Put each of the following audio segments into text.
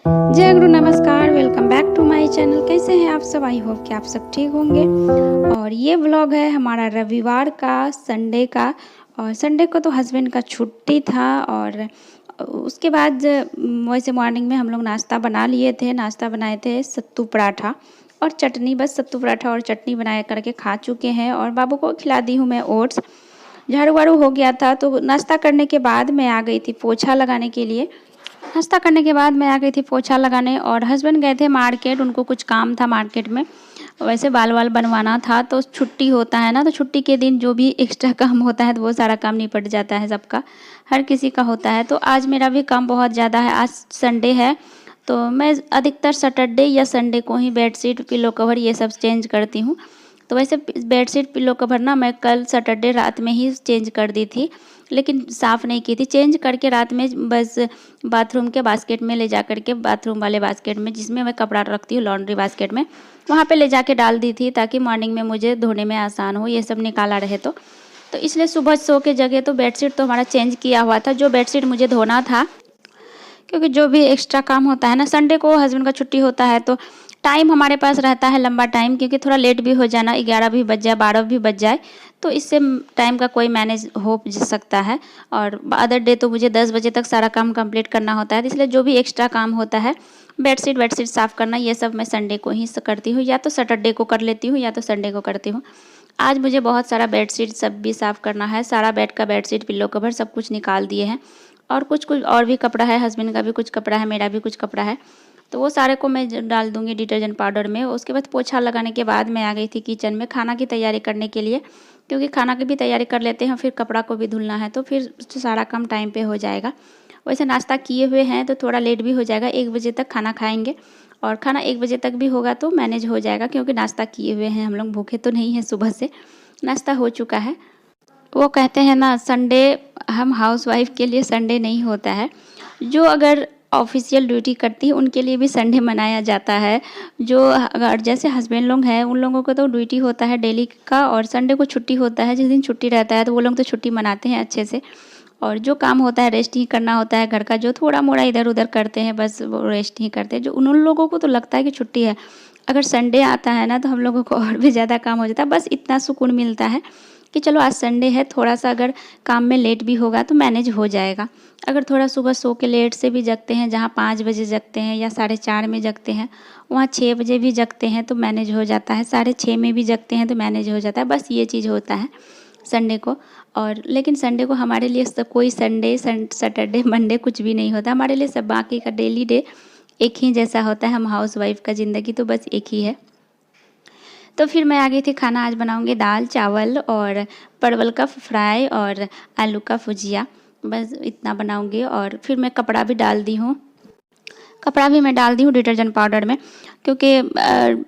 जय गुरु नमस्कार, welcome back to my channel. कैसे हैं आप सब? आई होप कि आप सब ठीक होंगे। और ये व्लॉग है हमारा रविवार का, संडे का। और संडे को तो हस्बैंड का छुट्टी था और उसके बाद वैसे मॉर्निंग में हम लोग नाश्ता बना लिए थे। नाश्ता बनाए थे सत्तू पराठा और चटनी। बस सत्तू पराठा और चटनी बनाए करके खा चुके हैं और बाबू को खिला दी हूँ मैं ओट्स। झाड़ू वाड़ू हो गया था तो नाश्ता करने के बाद मैं आ गई थी पोछा लगाने के लिए। नाश्ता करने के बाद मैं आ गई थी पोछा लगाने और हस्बैंड गए थे मार्केट। उनको कुछ काम था मार्केट में, वैसे बाल वाल बनवाना था। तो छुट्टी होता है ना, तो छुट्टी के दिन जो भी एक्स्ट्रा काम होता है तो वो सारा काम निपट जाता है सबका, हर किसी का होता है। तो आज मेरा भी काम बहुत ज़्यादा है। आज संडे है तो मैं अधिकतर सैटरडे या संडे को ही बेडशीट, पिलो कवर ये सब चेंज करती हूँ। तो वैसे बेडशीट, पिलो कवर ना मैं कल सैटरडे रात में ही चेंज कर दी थी, लेकिन साफ़ नहीं की थी। चेंज करके रात में बस बाथरूम के बास्केट में ले जा करके, बाथरूम वाले बास्केट में जिसमें मैं कपड़ा रखती हूँ, लॉन्ड्री बास्केट में, वहाँ पे ले जाके डाल दी थी ताकि मॉर्निंग में मुझे धोने में आसान हो, ये सब निकाला रहे तो इसलिए सुबह सो के जगह तो बेडशीट तो हमारा चेंज किया हुआ था। जो बेडशीट मुझे धोना था, क्योंकि जो भी एक्स्ट्रा काम होता है ना, संडे को हस्बैंड का छुट्टी होता है तो टाइम हमारे पास रहता है लंबा टाइम, क्योंकि थोड़ा लेट भी हो जाना, 11 भी बज जाए, 12 भी बज जाए, तो इससे टाइम का कोई मैनेज हो सकता है। और अदर डे तो मुझे 10 बजे तक सारा काम कंप्लीट करना होता है, इसलिए जो भी एक्स्ट्रा काम होता है, बेडशीट साफ़ करना, ये सब मैं संडे को ही करती हूँ, या तो सैटरडे को कर लेती हूँ या तो संडे को करती हूँ। आज मुझे बहुत सारा बेडशीट सब भी साफ़ करना है। सारा बेड का बेडशीट, पिल्लो कवर सब कुछ निकाल दिए हैं और कुछ कुछ और भी कपड़ा है, हस्बैंड का भी कुछ कपड़ा है, मेरा भी कुछ कपड़ा है, तो वो सारे को मैं डाल दूंगी डिटर्जेंट पाउडर में। उसके बाद पोछा लगाने के बाद मैं आ गई थी किचन में खाना की तैयारी करने के लिए, क्योंकि खाना की भी तैयारी कर लेते हैं, फिर कपड़ा को भी धुलना है, तो फिर सारा काम टाइम पे हो जाएगा। वैसे नाश्ता किए हुए हैं तो थोड़ा लेट भी हो जाएगा, 1 बजे तक खाना खाएंगे और खाना 1 बजे तक भी होगा तो मैनेज हो जाएगा, क्योंकि नाश्ता किए हुए हैं, हम लोग भूखे तो नहीं हैं, सुबह से नाश्ता हो चुका है। वो कहते हैं ना, संडे हम हाउसवाइफ के लिए संडे नहीं होता है। जो अगर ऑफिशियल ड्यूटी करती है उनके लिए भी संडे मनाया जाता है। जो अगर जैसे हस्बैंड लोग हैं, उन लोगों को तो ड्यूटी होता है डेली का और संडे को छुट्टी होता है। जिस दिन छुट्टी रहता है तो वो लोग तो छुट्टी मनाते हैं अच्छे से, और जो काम होता है रेस्ट ही करना होता है। घर का जो थोड़ा मोड़ा इधर उधर करते हैं, बस वो रेस्ट ही करते हैं। जो उन लोगों को तो लगता है कि छुट्टी है। अगर संडे आता है ना तो हम लोगों को और भी ज़्यादा काम हो जाता है। बस इतना सुकून मिलता है कि चलो आज संडे है, थोड़ा सा अगर काम में लेट भी होगा तो मैनेज हो जाएगा। अगर थोड़ा सुबह सो के लेट से भी जगते हैं, जहाँ 5 बजे जगते हैं या 4:30 में जगते हैं, वहाँ 6 बजे भी जगते हैं तो मैनेज हो जाता है, 6:30 में भी जगते हैं तो मैनेज हो जाता है। बस ये चीज़ होता है संडे को। और लेकिन संडे को हमारे लिए सब कोई संडे सैटरडे मंडे कुछ भी नहीं होता। हमारे लिए सब बाकी का डेली डे एक ही जैसा होता है। हम हाउसवाइफ का ज़िंदगी तो बस एक ही है। तो फिर मैं आ गई थी खाना। आज बनाऊंगी दाल चावल और परवल का फ्राई और आलू का भुजिया, बस इतना बनाऊंगी। और फिर मैं कपड़ा भी डाल दी हूँ, कपड़ा भी मैं डाल दी हूँ डिटर्जेंट पाउडर में, क्योंकि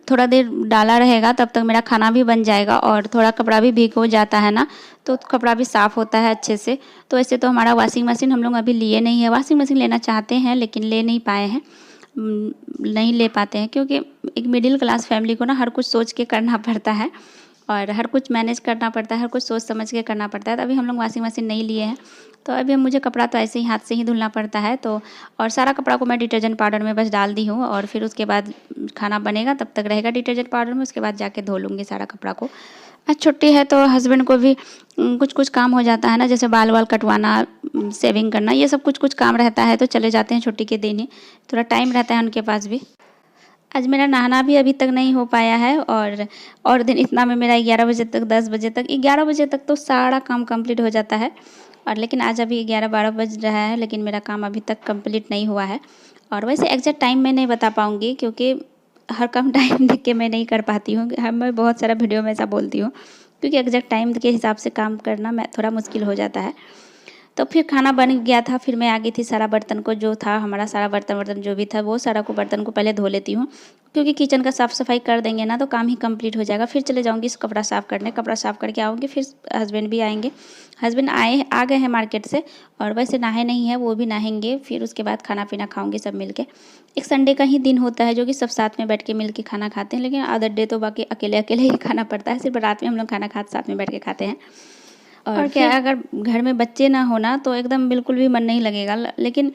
थोड़ा देर डाला रहेगा तब तक मेरा खाना भी बन जाएगा और थोड़ा कपड़ा भी भीग हो जाता है ना, तो कपड़ा भी साफ़ होता है अच्छे से। तो ऐसे तो हमारा वॉशिंग मशीन हम लोग अभी लिए नहीं है। वॉशिंग मशीन लेना चाहते हैं लेकिन ले नहीं पाए हैं, नहीं ले पाते हैं, क्योंकि एक मिडिल क्लास फैमिली को ना हर कुछ सोच के करना पड़ता है और हर कुछ मैनेज करना पड़ता है, हर कुछ सोच समझ के करना पड़ता है। तो अभी हम लोग वॉशिंग मशीन नहीं लिए हैं, तो अभी मुझे कपड़ा तो ऐसे ही हाथ से ही धुलना पड़ता है। तो और सारा कपड़ा को मैं डिटर्जेंट पाउडर में बस डाल दी हूँ और फिर उसके बाद खाना बनेगा तब तक रहेगा डिटर्जेंट पाउडर में, उसके बाद जाके धो लूँगी सारा कपड़ा को। आज छुट्टी है तो हस्बैंड को भी कुछ कुछ काम हो जाता है ना, जैसे बाल वाल कटवाना, सेविंग करना, ये सब कुछ कुछ काम रहता है, तो चले जाते हैं छुट्टी के दिन ही, थोड़ा टाइम रहता है उनके पास भी। आज मेरा नहाना भी अभी तक नहीं हो पाया है और दिन इतना में मेरा 11 बजे तक, 10 बजे तक, 11 बजे तक तो सारा काम कंप्लीट हो जाता है। और लेकिन आज अभी 11-12 बज रहा है लेकिन मेरा काम अभी तक कंप्लीट नहीं हुआ है। और वैसे एग्जैक्ट टाइम मैं नहीं बता पाऊँगी, क्योंकि हर काम टाइम देख के मैं नहीं कर पाती हूँ। मैं बहुत सारा वीडियो में ऐसा बोलती हूँ, क्योंकि एग्जैक्ट टाइम के हिसाब से काम करना मैं थोड़ा मुश्किल हो जाता है। तो फिर खाना बन गया था, फिर मैं आ गई थी सारा बर्तन को, जो था हमारा सारा बर्तन जो भी था वो सारा को बर्तन को पहले धो लेती हूँ, क्योंकि किचन का साफ़ सफाई कर देंगे ना तो काम ही कंप्लीट हो जाएगा। फिर चले जाऊँगी कपड़ा साफ़ करने, कपड़ा साफ़ करके आऊँगी, फिर हस्बैंड भी आएंगे। हस्बैंड आ गए हैं मार्केट से और वैसे नहाए नहीं है, वो भी नहाएंगे, फिर उसके बाद खाना पीना खाऊंगी सब मिलके। एक संडे का ही दिन होता है जो कि सब साथ में बैठ के मिल के खाना खाते हैं, लेकिन अदर डे तो बाकी अकेले अकेले ही खाना पड़ता है। सिर्फ रात में हम लोग खाना खाते साथ में बैठ के खाते हैं। और क्या, अगर घर में बच्चे ना होना तो एकदम बिल्कुल भी मन नहीं लगेगा। लेकिन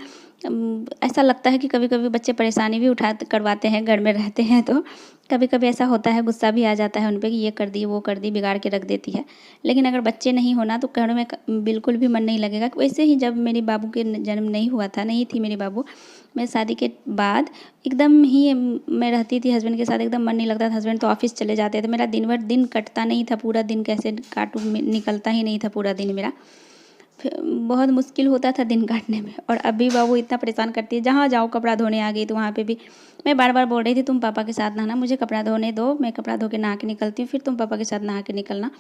ऐसा लगता है कि कभी-कभी बच्चे परेशानी भी करवाते हैं, घर में रहते हैं तो कभी-कभी ऐसा होता है, गुस्सा भी आ जाता है उन पे कि ये कर दी, वो कर दी, बिगाड़ के रख देती है। लेकिन अगर बच्चे नहीं हो ना तो घर में बिल्कुल भी मन नहीं लगेगा। वैसे ही जब मेरे बाबू के जन्म नहीं हुआ था, नहीं थी मेरी बाबू, मेरी शादी के बाद एकदम ही मैं रहती थी हस्बैंड के साथ, एकदम मन नहीं लगता था। हस्बैंड तो ऑफ़िस चले जाते थे, मेरा दिन भर दिन कटता नहीं था, पूरा दिन कैसे काटूँ, निकलता ही नहीं था पूरा दिन मेरा। बहुत मुश्किल होता था दिन काटने में। और अभी बाबू इतना परेशान करती है, जहाँ जाओ कपड़ा धोने आ गई तो वहाँ पे भी मैं बार बार बोल रही थी तुम पापा के साथ नहाना, मुझे कपड़ा धोने दो, मैं कपड़ा धो के नहा के निकलती हूँ, फिर तुम पापा के साथ नहा के निकलना।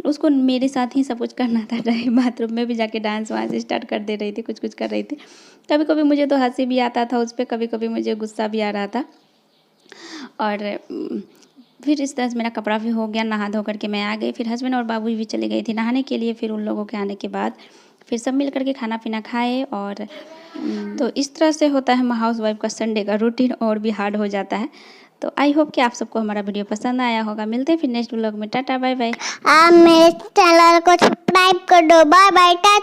उसको मेरे साथ ही सब कुछ करना था, चाहे बाथरूम में भी जाके डांस वांस स्टार्ट कर दे रही थी, कुछ कुछ कर रही थी। कभी कभी मुझे तो हंसी भी आता था उस पर, कभी कभी मुझे गुस्सा भी आ रहा था। और फिर इस तरह से मेरा कपड़ा भी हो गया, नहा धो करके मैं आ गई। फिर हस्बैंड और बाबू भी चले गए थे नहाने के लिए। फिर उन लोगों के आने के बाद फिर सब मिल करके खाना पीना खाए। और तो इस तरह से होता है हाउस वाइफ का संडे का रूटीन, और भी हार्ड हो जाता है। तो आई होप कि आप सबको हमारा वीडियो पसंद आया होगा। मिलते हैं फिर नेक्स्ट व्लॉग में। टाटा बाय बाय। आप मेरे चैनल को सब्सक्राइब कर दो। Bye bye.